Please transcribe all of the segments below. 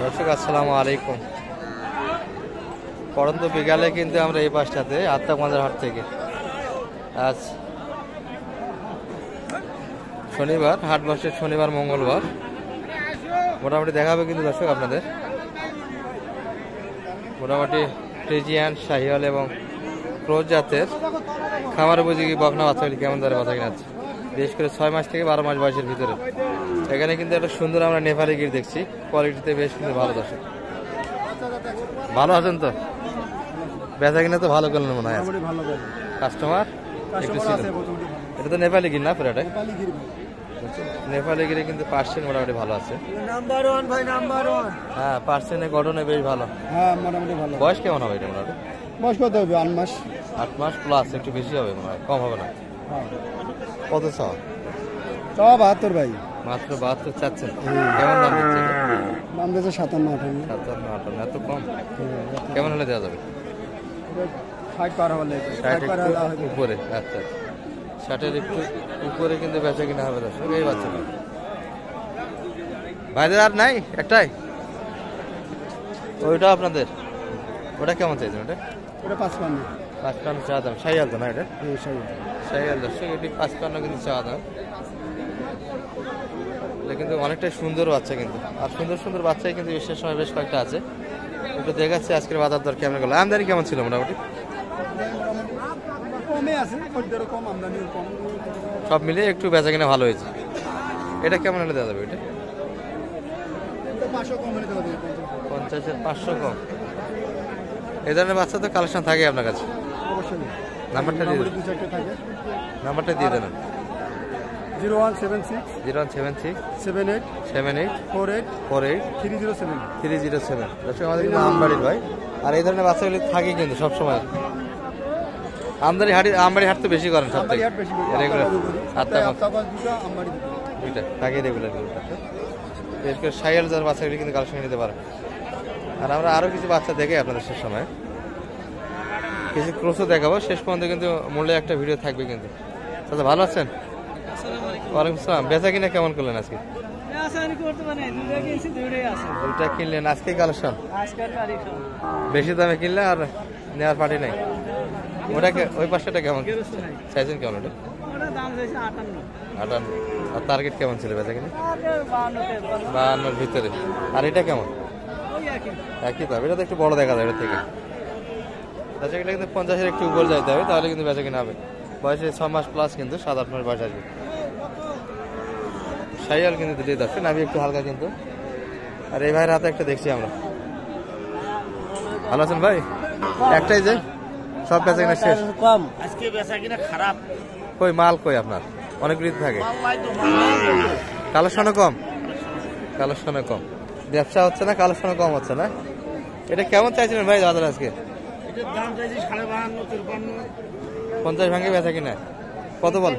দর্শক আসসালামু আলাইকুম। পরন্ত বিকালে কিন্তু আমরা এই পাশটাতে আত্মামাজার হাট থেকে আজ শনিবার হাট বসে, শনিবার মঙ্গলবার মোটামুটি দেখাবে কিন্তু দর্শক আপনাদের মোটামুটি ফ্রিজিয়ান, শাহিওয়াল এবং ক্রোজ জাতের খামার উপযোগী বকনা বাচ্চাগুলি কেমন দরে কথা কিনাচ্ছে, বিশেষ করে 6 মাস থেকে 12 মাস বয়সের ভিতরে। এখানে কিন্তু একটা সুন্দর আমরা নেপালি গির দেখছি, কোয়ালিটিতে বেশ কিন্তু ভালো। দর্শক ভালো আছেন তো? বেচা কিনা তো ভালো করলেন মনে হয়, কাস্টমার একটু ছিল। এটা তো নেপালি গির না পুরাটাই? নেপালি গিরে কিন্তু পার্সেন্ট মোটামুটি ভালো আছে। হ্যাঁ, পার্সেন্টের গঠনে বেশ ভালো। হ্যাঁ, মোটামুটি ভালো। বয়স কেমন হবে এটা মোটামুটি? বয়স কত হবে? 8 মাস। 8 মাস প্লাস, একটু বেশি হবে মনে হয়, কম হবে না। কত চাও? 72 ভাই। মাত্র 72 চাচ্ছেন? কেমন দাম দিচ্ছে? দাম দিচ্ছে 57-58। 57-58, এত কম? কেমন হলে দেওয়া যাবে? 60 পার হলে। 60 একটু উপরে। আচ্ছা, 60-এর একটু উপরে কিন্তু বেচা কিনা হবে দর্শক। এই বাচ্চাটা ভাইদের আর নাই, একটাই ওইটা আপনাদের। ওটা কেমন চাইছেন? ওটা 55 চা দাম। শাহিওয়াল তো না এটা? শাহিওয়াল দর্শক, এটি 55 কিন্তু চা দাম। এটা কিন্তু অনেকটাই সুন্দর বাচ্চা কিন্তু, আর সুন্দর সুন্দর বাচ্চাই কিন্তু বিশেষ সময় বেশ কয়েকটা আছে। একটু দেখাচ্ছি আজকের বাজার দর কেমন গেল। আমদানি কেমন ছিল মোটামুটি? সব মিলিয়ে একটু বেচা কিনা ভালো হয়েছে। এটা কেমন হলে দেওয়া যাবে? এটা 50-এর 500 কম। এই ধরনের বাচ্চা তো কালেকশন থাকে আপনার কাছে? নাম্বারটা দিয়ে দেন। নাম্বারটা দিয়ে দেন। 0176 78 48 307। দর্শক আমাদের কিন্তু আমবাড়ির ভাই, আর এই ধরনের বাচ্চাগুলি থাকে কিন্তু সবসময়। আমবাড়ি হাট তো বেশি করেন সব থেকে রেগুলার। দুইটা থাকে রেগুলার। বিশেষ করে শাহিওয়াল যার বাচ্চাগুলি কিন্তু কালেকশন নিতে পারেন। আর আমরা আরও কিছু বাচ্চা দেখে আপনাদের শেষ সময় কিছু ক্রোশও দেখাবো। শেষ পর্যন্ত কিন্তু মূল্যে একটা ভিডিও থাকবে কিন্তু। আচ্ছা, ভালো আছেন? ওয়ালাইকুম আসসালাম। বেচা কিনা কেমন করলেন আজকে? দুইটা কিনলেন আজকে কালেকশন? বেশি দামে কিনলে আর নেওয়ার পার্টি নাই। ওটাকে ওই পাশটা কেমন চাইছেন? কেমন ওটা? 58। আর টার্গেট কেমন ছিল বেচা কিনা? 52-এর ভিতরে। আর এটা কেমন? একই দাম। এটা তো একটু বড় দেখা যায় এটা থেকে। বেচা কিনা কিন্তু 50-এর একটু উপর যাইতে হবে, তাহলে কিন্তু বেচা কিনা হবে। বয়সে 6 মাস প্লাস কিন্তু 7-8 মাস বয়স আসবে। শাহিওয়াল কিন্তু দুটোই দেখছেন, আমি একটু হালকা কিন্তু। আর এই ভাইয়ের হাতে একটা দেখছি আমরা। ভালো আছেন ভাই? একটাই যে সব বেচা কিনা শেষ? কম আজকে বেচা কিনা খারাপ। কই মাল কই আপনার? অনেকগুলি থাকে, কালেকশনও কম। কালেকশনও কম, ব্যবসা হচ্ছে না, কালেকশনও কম হচ্ছে না। এটা কেমন চাইছিলেন ভাই বাজার আজকে? এটার দাম চাইছি 52-53। 50 ভাঙে বেচা কিনা? কত বল?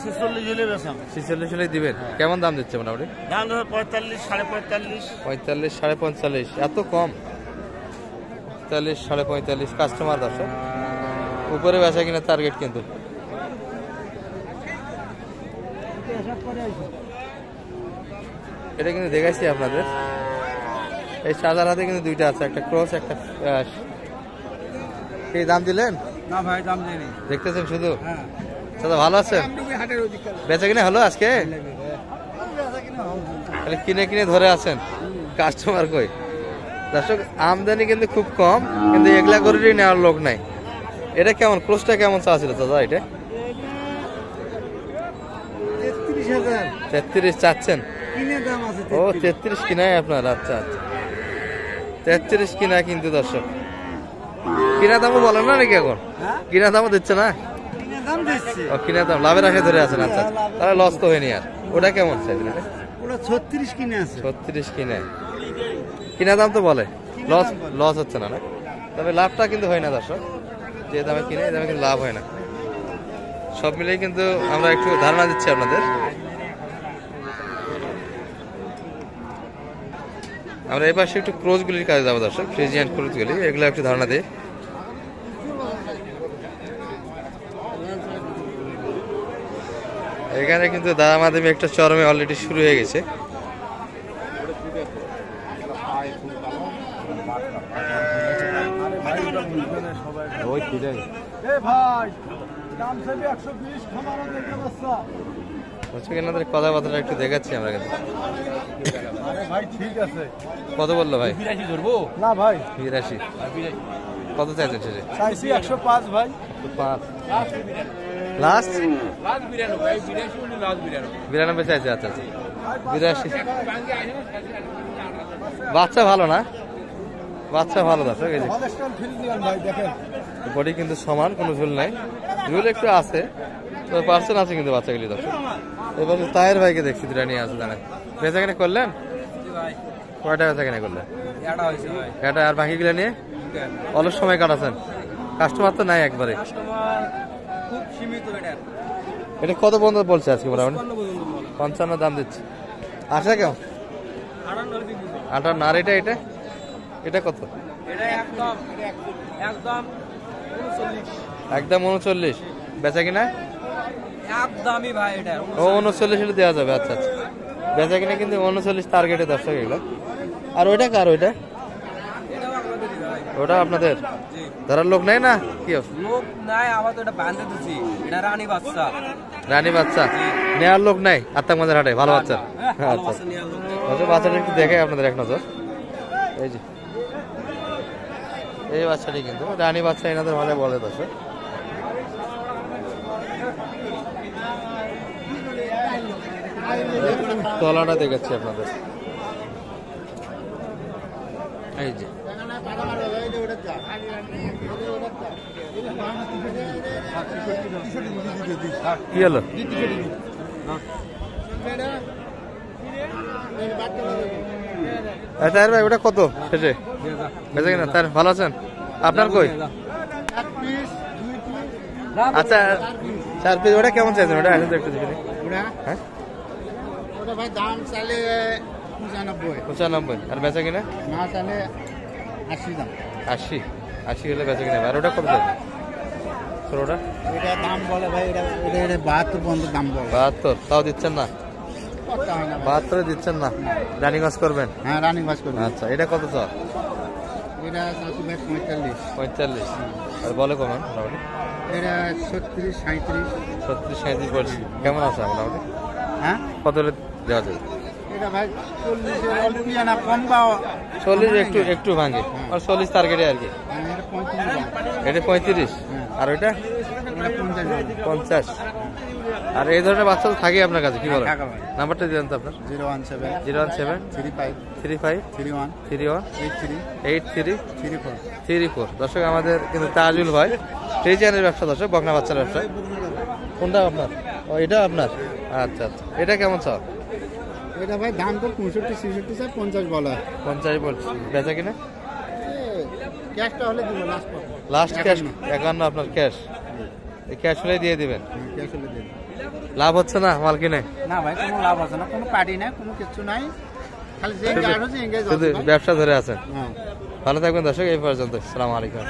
46 হলে বেচা। 46 হলে দিবেন? কেমন দাম দিচ্ছে মোটামুটি? দাম 45, 45.5। 45, 45.5, এত কম? 45, 45.5 কাস্টমার দর্শক। উপরে বেচা কিনা টার্গেট কিন্তু। এটা কিন্তু দেখাইছি আপনাদের। এই সাদার হাতে কিন্তু দুইটা আছে, একটা ক্রস, একটা এই দাম দিলেন না ভাই, দাম দেয়নি। দেখতেছেন শুধু? হ্যাঁ। দাদা ভালো আছেন? বেচা কিনা হলো আজকে? তাহলে কিনে কিনে ধরে আছেন, কাস্টমার কই? দর্শক আমদানি কিন্তু খুব কম, কিন্তু এগুলা করে নেওয়ার লোক নাই। এটা কেমন? ক্রসটা কেমন চা ছিল দাদা? এটা 33 চাচ্ছেন? ও 33 কিনাই আপনার? আচ্ছা আচ্ছা, 33 কিনা কিন্তু দর্শক। কিনা দামও বলেন না নাকি এখন? কিনা দামও দিচ্ছে না? ও কিনা দাম লাভের আশায় ধরে আছেন। আচ্ছা, তাহলে লস তো হয়নি। আর ওটা কেমন চাইছেন? এটা 36 কিনে আছে। 36 কিনে। কিনা দাম তো বলে, লস হচ্ছে না না? তবে লাভটা কিন্তু হয় না দর্শক। যে দামে কিনে এই দামে কিন্তু লাভ হয় না। সব মিলেই কিন্তু আমরা একটু ধারণা দিচ্ছি আপনাদের। আমরা এবার একটু ক্রোজগুলির কাজে যাবো দর্শক, ফ্রিজিয়ান ক্রোজগুলি, এগুলো একটু ধারণা দিই। এখানে কিন্তু দামাদামি একটা চরমে অলরেডি শুরু হয়ে গেছে। ওই খুঁজে এনাদের কথাবার্তা একটু দেখাচ্ছি আমরা কিন্তু। কত বললো ভাই? না ভাই 82। কত চাইছেন শেষে? চাইছি 105 ভাই। 5 লাস্ট 92 চাইছে। আচ্ছা আচ্ছা 82। বাচ্চা ভালো না? বাচ্চা ভালো দর্শক। এই যে বডি কিন্তু সমান, কোনো ঝুল নাই, ঝুল একটু আছে, তো পার্সেন্ট আছে কিন্তু বাচ্চাগুলি দর্শক। এবার তায়ের ভাইকে দেখছি দুটা নিয়ে আসে জানেন। বেচা কিনে করলেন? কয়টা বেচা কিনে করলেন? এটা আর বাকিগুলো নিয়ে অলস সময় কাটাচ্ছেন? কাস্টমার তো নাই একবারে। এটা কত পর্যন্ত বলছে আজকে মোটামুটি? 55 দাম দিচ্ছে। আশা কেমন? 58। আর এটা এটা এটা কত? একদম 39। বেচা কিনা একদমই ভাই এটা ও 39 দেওয়া যাবে। আচ্ছা আচ্ছা বেচা কিনা কিন্তু 39 টার্গেটে দর্শক এগুলো। আর ওইটা কার? ওইটা ওটা আপনাদের ধরার লোক নাই না? কি লোক নাই, আবার তো এটা বাঁধে দিছি। এটা রানী বাচ্চা। রানী বাচ্চা নেওয়ার লোক নাই আত্মাগঞ্জের হাটে? ভালো বাচ্চা। আচ্ছা আচ্ছা বাচ্চাটা একটু দেখে আপনাদের এক নজর। এই যে এই বাচ্চাটি কিন্তু রানী বাচ্চা এনাদের ভালো বলে দর্শক। তলাটা দেখাচ্ছি আপনাদের। এই যে কি হলো? তার ভাই ওটা কত শেষে বেঁচে কিনা? তার ভালো আছেন? আপনার কই? আচ্ছা 4 পিস ওটা কেমন চাইছেন? ওটা আসলে একটু দেখে নিই। হ্যাঁ ভাই দাম চালে 95। আর বেচা কিনা? না চালে 80 দাম। 80 হলে বেচা কিনা। আর ওটা কত চাইছেন? ওটা এটা দাম বলে ভাই, এটা 72 পর্যন্ত দাম বলে। 72 তাও দিচ্ছেন না? কত হয় না 72 দিচ্ছেন না? রানিং ওয়াশ করবেন? হ্যাঁ রানিং বাস করবে। আচ্ছা এটা কত চাও? এটা 45। 45। আর বলে কমান মোটামুটি? এটা 36 37। 36-37 বলছি। কেমন আছে মোটামুটি? হ্যাঁ কত হলে দেওয়া যাবে? এটা ভাই 40 অল্প না কম বা 40 একটু ভাঙে। আর 40 টার্গেটে আর কি। এটা 35 এটা 35। আর ওইটা এটা 50। আর এই ধরনের বাচ্চা তো থাকে আপনার কাছে, কি বলেন? টাকা ভাই নাম্বারটা দিলেন তো আপনার? 017 017 35 35 31 31 83 83 34। 34। দর্শক আমাদের কিন্তু তাজুল ভাই ফ্রিজিয়ানের ব্যবসা দর্শক, বকনা বাচ্চার ব্যবসা। কোনটা আপনার? ও এটা আপনার। আচ্ছা আচ্ছা এটা কেমন চাও? এটা ভাই দাম তো 65 66 চাই, 50 বলা। 50 বলছি। বেচা কিনা? ক্যাশটা হলে দিব লাস্ট ক্যাশ 51 আপনার ক্যাশ। এই ক্যাশ হলে দিয়ে দিবেন? ক্যাশ হলে দিব। লাভ হচ্ছে না মাল কিনে? না ভাই কোনো লাভ আছে না, কোনো পার্টি নাই, কোনো কিছু নাই, খালি যে এঙ্গেজ হচ্ছে এঙ্গেজ শুধু আছে। ব্যবসা ধরে আছেন। হ্যাঁ ভালো থাকবেন দর্শক, এই পর্যন্ত। আসসালামু আলাইকুম।